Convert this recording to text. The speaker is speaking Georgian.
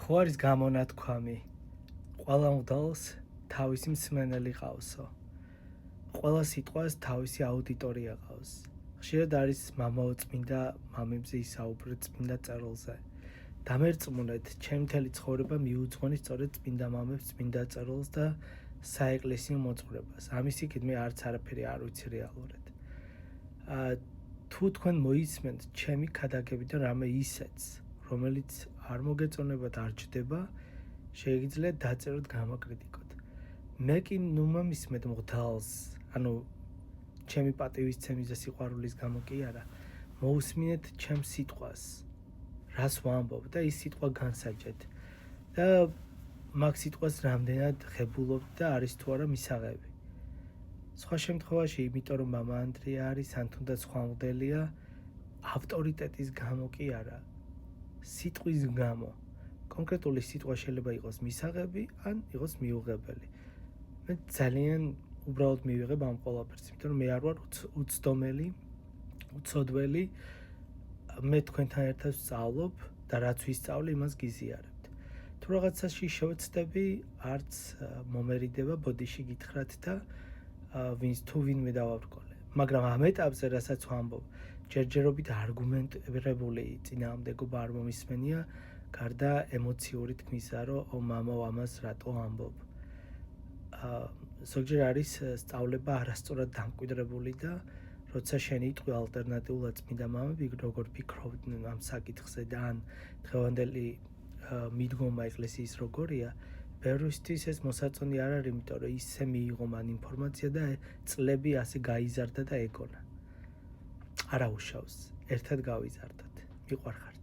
ხო არის გამონათქვამი ყველა მღვდელს თავისი მსმენელი ყავსო. ყველა სიტყვას თავისი აუდიტორია ყავს. ხშირად არის მამაო წმინდა მამებზე ისაუბრეთ წმინდა წერილზე. დამერწმუნეთ, ჩემი მთელი ცხოვრება მიუძღვენი სწორედ წმინდა მამებს, წმინდა წერილს და საეკლესიო მოძღვრებას. ამის იქით მე არც არაფერი არ ვიცი რეალურად. თუ თქვენ მოისმენთ ჩემი ქადაგებიდან რამე ისეც, რომელიც არ მოგეწონებათ, არ ჯდება, შეგიძლიათ დაწეროთ გამოკრიტიკოთ. მე კი ნუ მომისმენთ მღვდელს, ანუ ჩემი პატივისცემის და სიყვარულის გამო კი არა, მოусმინეთ ჩემს სიტყვას, რას ვამბობ და ის სიტყვა განსაჯეთ. და მაგ სიტყვას რამდენად ღებულობთ და არის თუ არა მისაღები. სხვა შემთხვევაში, იმიტომ რომ მამა ანდრია არის, ან თუნდაც სხვა მღვდელია, ავტორიტეტის გამო კი არა, სიტყვის გამო. კონკრეტული სიტყვა შეიძლება იყოს მისაღები, ან იყოს მიუღებელი. მე ძალიან უბრალოდ მივიღებ ამ ყველაფერს, იმიტომ რომ მე არ ვარ უცდომელი, უცოდველი, მე თქვენთან ერთად ვსწავლობ და რაც ვისწავლი, იმას გიზიარებთ. თუ რაღაცაში შევეცდები, არც მომერიდება, ბოდიში გითხრათ და თუ ვინმე დავაბრკოლე. მაგრამ ამ ეტაპზე, რასაც ვამბობ, ჯერჯერობით არგუმენტირებული წინააღმდეგობა არ მომისმენია, გარდა ემოციური თქმისა, რომ მამაო ამას რატო ამბობ. ზოგჯერ არის სწავლება არასწორად დამკვიდრებული და როცა შენი იტყვი ალტერნატიულად წმინდა მამები როგორ ფიქრობდნენ ამ საკითხზე და ან დღევანდელი მიდგომა ეკლესიის როგორია, ბევრისთვის ეს მოსაწონი არ არის, იმიტომ რომ ისე მიიღო მან ინფორმაცია და წლები ასე გაიზარდა და ეგონა. არა უშავს, ერთად გავიზარდოთ. მიყვარხარ.